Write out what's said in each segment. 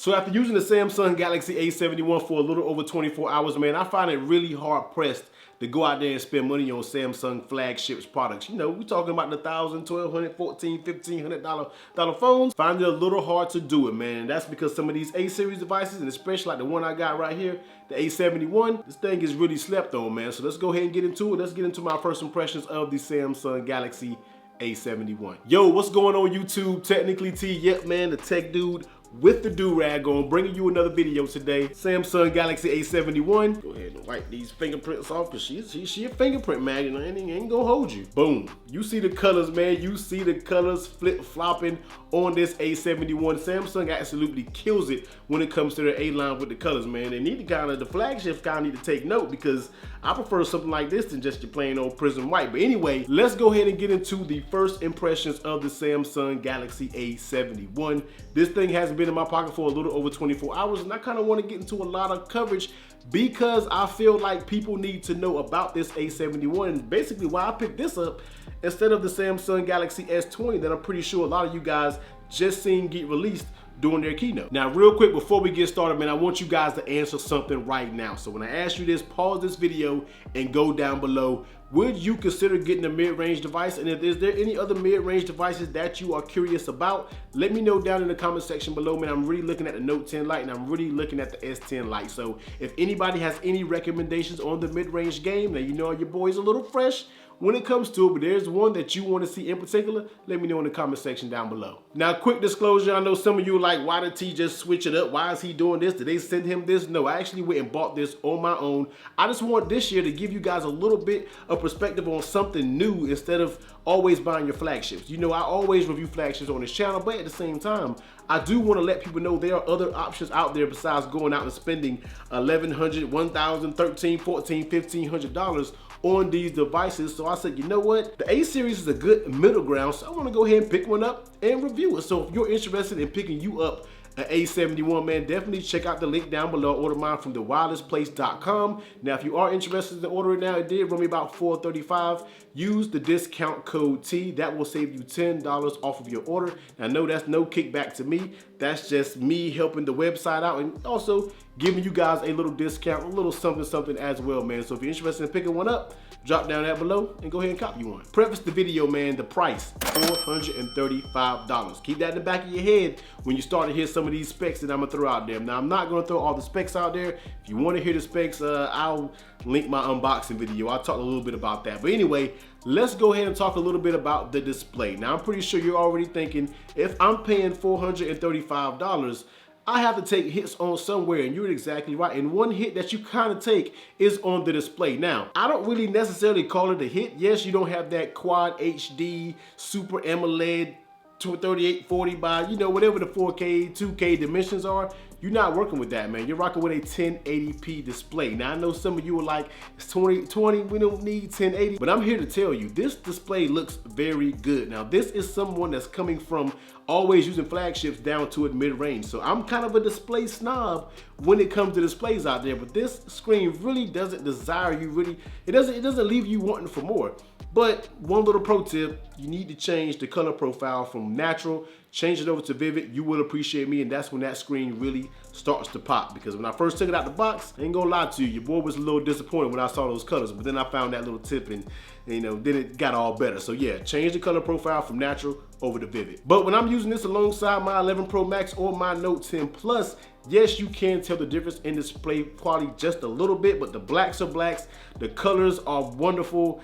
So after using the Samsung Galaxy A71 for a little over 24 hours, man, I find it really hard pressed to go out there and spend money on Samsung Flagship's products. You know, we're talking about the $1,000, $1,200, $1,400, $1,500 phones. Find it a little hard to do it, man. And that's because some of these A series devices, and especially like the one I got right here, the A71, this thing is really slept on, man. So let's go ahead and get into it. Let's get into my first impressions of the Samsung Galaxy A71. Yo, what's going on YouTube? Technically T, yep, man, the tech dude with the do-rag on, bringing you another video today. Samsung Galaxy A71. Go ahead and wipe these fingerprints off, because she a fingerprint magnet, and ain't gonna hold you. Boom. You see the colors, man. You see the colors flip-flopping on this A71. Samsung absolutely kills it when it comes to their A-line with the colors, man. They need to the flagships need to take note, because I prefer something like this than just your plain old prism white. But anyway, let's go ahead and get into the first impressions of the Samsung Galaxy A71. This thing hasn't been in my pocket for a little over 24 hours, and I kind of want to get into a lot of coverage because I feel like people need to know about this A71 and basically why I picked this up instead of the Samsung Galaxy S20 that I'm pretty sure a lot of you guys just seen get released during their keynote. Now, real quick, before we get started, man, I want you guys to answer something right now. So when I ask you this, pause this video and go down below. Would you consider getting a mid-range device? And if is there any other mid-range devices that you are curious about, let me know down in the comment section below, man. I'm really looking at the Note 10 Lite and I'm really looking at the S10 Lite. So if anybody has any recommendations on the mid-range game, now you know your boy's a little fresh when it comes to it, but there's one that you want to see in particular, let me know in the comment section down below. Now, quick disclosure, I know some of you are like, why did T just switch it up? Why is he doing this? Did they send him this? No, I actually went and bought this on my own. I just want this year to give you guys a little bit of perspective on something new instead of always buying your flagships. You know, I always review flagships on this channel, but at the same time, I do want to let people know there are other options out there besides going out and spending $1,100, $1,000, $1,300, $1,400, $1,500 on these devices. So I said, you know what? The A series is a good middle ground, so I want to go ahead and pick one up and review it. So if you're interested in picking you up an A71, man, definitely check out the link down below. Order mine from thewildestplace.com. Now, if you are interested in ordering now, it did run me about $435. Use the discount code T. That will save you $10 off of your order. Now, no, that's no kickback to me. That's just me helping the website out and also giving you guys a little discount, a little something as well, man. So if you're interested in picking one up, drop down that below and go ahead and copy one. Preface the video, man, the price, $435. Keep that in the back of your head when you start to hear some of these specs that I'm gonna throw out there. Now, I'm not gonna throw all the specs out there. If you wanna hear the specs, I'll link my unboxing video. I'll talk a little bit about that. But anyway, let's go ahead and talk a little bit about the display. Now, I'm pretty sure you're already thinking, if I'm paying $435, I have to take hits on somewhere, and you're exactly right. And one hit that you kind of take is on the display. Now, I don't really necessarily call it a hit. Yes, you don't have that quad HD, super AMOLED, 3840 by, you know, whatever the 4K, 2K dimensions are. You're not working with that, man. You're rocking with a 1080p display. Now, I know some of you are like, it's 2020, we don't need 1080, but I'm here to tell you, this display looks very good. Now, this is someone that's coming from always using flagships down to a mid-range. So I'm kind of a display snob when it comes to displays out there, but this screen really doesn't desire you really, it doesn't leave you wanting for more. But one little pro tip, you need to change the color profile from natural, change it over to vivid. You will appreciate me, and that's when that screen really starts to pop. Because when I first took it out the box, I ain't gonna lie to you, your boy was a little disappointed when I saw those colors, but then I found that little tip and you know, then it got all better. So yeah, change the color profile from natural over to vivid. But when I'm using this alongside my 11 Pro Max or my Note 10 Plus, yes, you can tell the difference in display quality just a little bit, but the blacks are blacks, the colors are wonderful.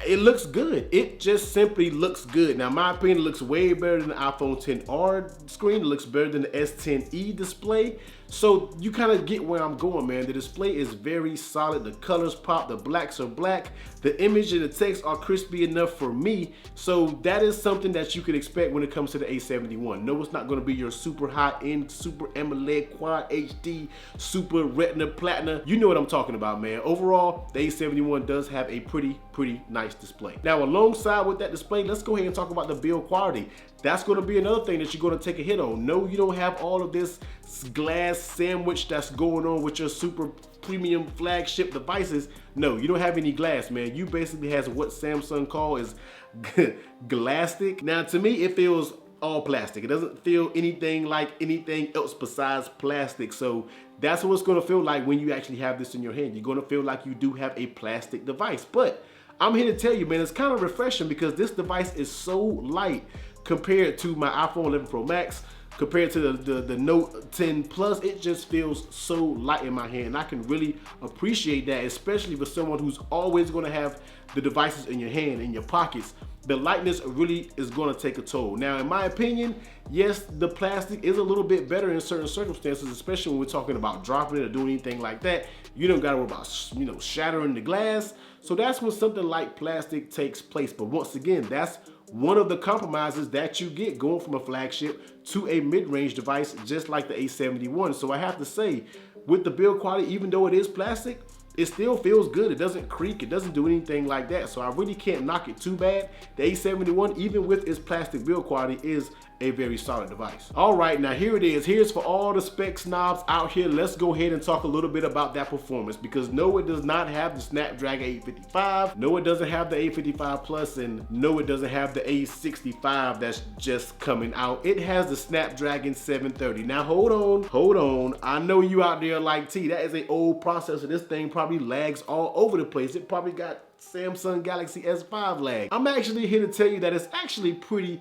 It looks good. It just simply looks good. Now, in my opinion, it looks way better than the iPhone XR screen. It looks better than the S10e display. So you kind of get where I'm going, man. The display is very solid. The colors pop, the blacks are black. The image and the text are crispy enough for me. So that is something that you could expect when it comes to the A71. No, it's not gonna be your super high-end, super AMOLED, quad HD, super retina, platinum. You know what I'm talking about, man. Overall, the A71 does have a pretty nice display. Now, alongside with that display, let's go ahead and talk about the build quality. That's gonna be another thing that you're gonna take a hit on. No, you don't have all of this glass sandwich that's going on with your super premium flagship devices. No, you don't have any glass, man. You basically has what Samsung call is glastic. Now, to me, it feels all plastic. It doesn't feel anything like anything else besides plastic. So that's what it's gonna feel like when you actually have this in your hand. You're gonna feel like you do have a plastic device. But I'm here to tell you, man, it's kind of refreshing because this device is so light compared to my iPhone 11 Pro Max, compared to the Note 10 Plus. It just feels so light in my hand. And I can really appreciate that, especially for someone who's always gonna have the devices in your hand, in your pockets. The lightness really is gonna take a toll. Now, in my opinion, yes, the plastic is a little bit better in certain circumstances, especially when we're talking about dropping it or doing anything like that. You don't gotta worry about, you know, shattering the glass. So that's when something like plastic takes place. But once again, that's one of the compromises that you get going from a flagship to a mid-range device, just like the A71. So I have to say, with the build quality, even though it is plastic, it still feels good. It doesn't creak, it doesn't do anything like that. So I really can't knock it too bad. The A71, even with its plastic build quality, is a very solid device. All right, now here it is. Here's for all the spec snobs out here. Let's go ahead and talk a little bit about that performance, because no, it does not have the Snapdragon 855. No, it doesn't have the 855 Plus, and no, it doesn't have the A65 that's just coming out. It has the Snapdragon 730. Now hold on. I know you out there like, T, that is an old processor. This thing probably lags all over the place. It probably got Samsung Galaxy S5 lag. I'm actually here to tell you that it's actually pretty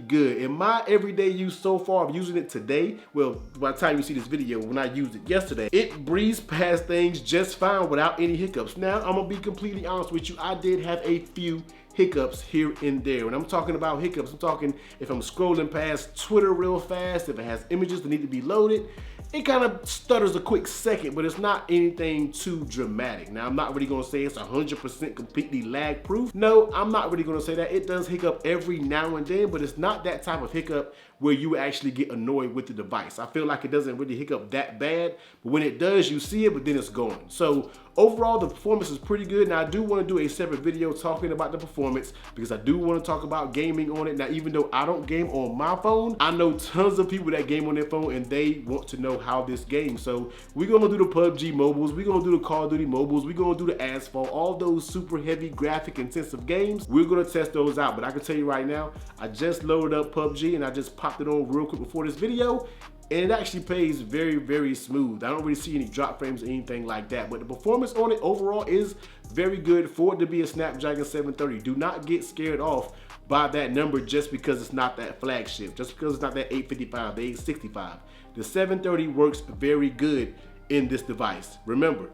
good. In my everyday use so far, I'm using it today. Well, by the time you see this video, when I used it yesterday, it breezed past things just fine without any hiccups. Now, I'm gonna be completely honest with you. I did have a few hiccups here and there. When I'm talking about hiccups, I'm talking if I'm scrolling past Twitter real fast, if it has images that need to be loaded, it kind of stutters a quick second, but it's not anything too dramatic. Now, I'm not really gonna say it's 100% completely lag proof. No, I'm not really gonna say that. It does hiccup every now and then, but it's not that type of hiccup where you actually get annoyed with the device. I feel like it doesn't really hiccup that bad, but when it does, you see it, but then it's gone. So overall, the performance is pretty good. Now, I do want to do a separate video talking about the performance, because I do want to talk about gaming on it. Now, even though I don't game on my phone, I know tons of people that game on their phone and they want to know how this games. So we're gonna do the PUBG mobiles, we're gonna do the Call of Duty mobiles, we're gonna do the Asphalt, all those super heavy graphic intensive games. We're gonna test those out, but I can tell you right now, I just loaded up PUBG and I just popped it on real quick before this video, and it actually plays very smooth. I don't really see any drop frames or anything like that, but the performance on it overall is very good for it to be a Snapdragon 730. Do not get scared off by that number just because it's not that flagship, just because it's not that 855, the 865. The 730 works very good in this device. Remember,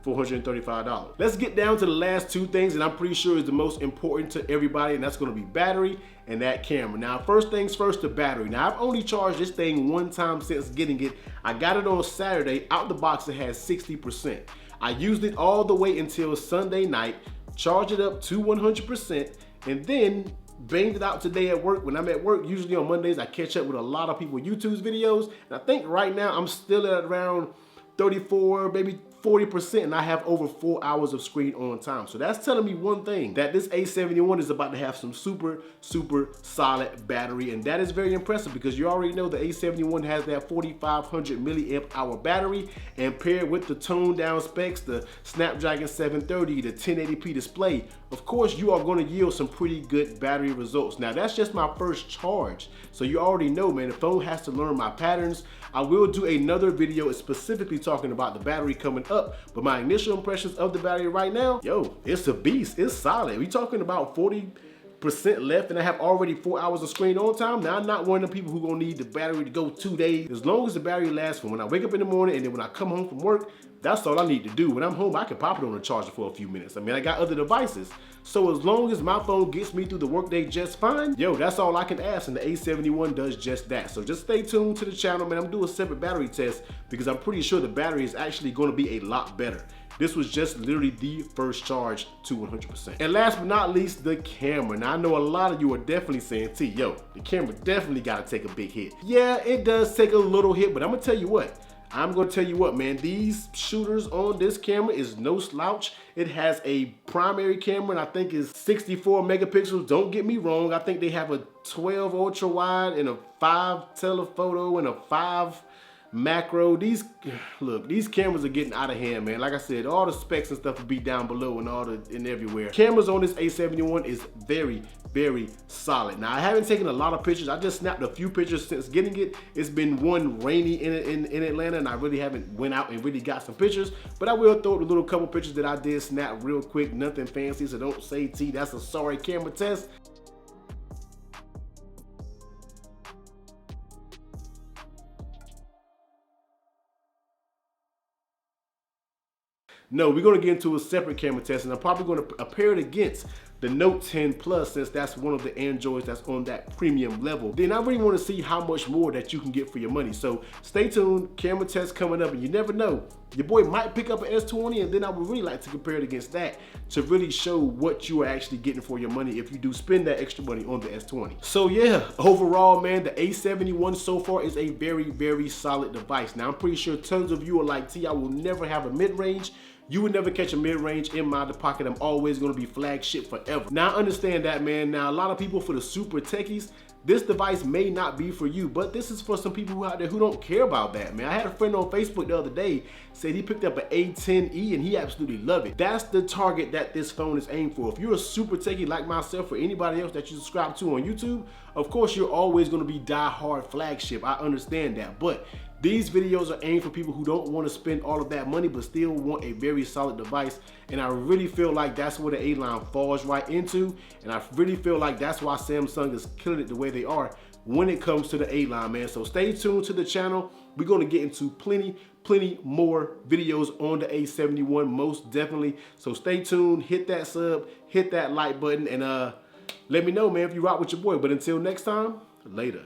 $435. Let's get down to the last two things, and I'm pretty sure is the most important to everybody, and that's gonna be battery and that camera. Now, first things first, the battery. Now, I've only charged this thing one time since getting it. I got it on Saturday. Out the box, it has 60%. I used it all the way until Sunday night, charged it up to 100%, and then banged it out today at work. When I'm at work, usually on Mondays, I catch up with a lot of people YouTube's videos, and I think right now I'm still at around 34, maybe 40%, and I have over 4 hours of screen on time. So that's telling me one thing, that this A71 is about to have some super solid battery, and that is very impressive because you already know the A71 has that 4,500 milliamp hour battery, and paired with the toned down specs, the Snapdragon 730, the 1080p display, of course you are going to yield some pretty good battery results. Now, that's just my first charge, so you already know, man, the phone has to learn my patterns. I will do another video specifically talking about the battery coming up, but my initial impressions of the battery right now, yo, it's a beast, it's solid. We talking about 40% left, and I have already 4 hours of screen on time. Now, I'm not one of the people who gonna need the battery to go 2 days. As long as the battery lasts from when I wake up in the morning and then when I come home from work, that's all I need to do. When I'm home, I can pop it on the charger for a few minutes. I mean, I got other devices. So as long as my phone gets me through the workday just fine, yo, that's all I can ask, and the A71 does just that. So just stay tuned to the channel, man. I'm doing a separate battery test because I'm pretty sure the battery is actually gonna be a lot better. This was just literally the first charge to 100%. And last but not least, the camera. Now, I know a lot of you are definitely saying, T, yo, the camera definitely gotta take a big hit. Yeah, it does take a little hit, but I'm gonna tell you what, man, these shooters on this camera is no slouch. It has a primary camera, and I think is 64 megapixels. Don't get me wrong. I think they have a 12 ultra wide and a 5 telephoto and a 5 macro. These cameras are getting out of hand, man. Like I said, all the specs and stuff will be down below and everywhere. Cameras on this A71 is very, very solid. Now, I haven't taken a lot of pictures. I just snapped a few pictures since getting it. It's been one rainy in Atlanta, and I really haven't went out and really got some pictures, but I will throw the little couple pictures that I did snap real quick. Nothing fancy, so don't say T, that's a sorry camera test. No, we're gonna get into a separate camera test, and I'm probably gonna compare it against the Note 10 Plus, since that's one of the Androids that's on that premium level. Then I really wanna see how much more that you can get for your money. So stay tuned, camera test coming up, and you never know, your boy might pick up an S20, and then I would really like to compare it against that to really show what you are actually getting for your money if you do spend that extra money on the S20. So yeah, overall, man, the A71 so far is a very, very solid device. Now, I'm pretty sure tons of you are like, T, I will never have a mid-range. You would never catch a mid-range in my pocket. I'm always gonna be flagship forever. Now, I understand that, man. Now, a lot of people, for the super techies, this device may not be for you, but this is for some people who out there who don't care about that, man. I had a friend on Facebook the other day said he picked up an A10e and he absolutely loved it. That's the target that this phone is aimed for. If you're a super techie like myself or anybody else that you subscribe to on YouTube, of course you're always gonna be die-hard flagship. I understand that, but these videos are aimed for people who don't want to spend all of that money but still want a very solid device, and I really feel like that's where the A-line falls right into, and I really feel like that's why Samsung is killing it the way they are when it comes to the A-line, man. So stay tuned to the channel. We're going to get into plenty more videos on the A71, most definitely. So stay tuned, hit that sub, hit that like button, and let me know, man, if you rock with your boy. But until next time, later.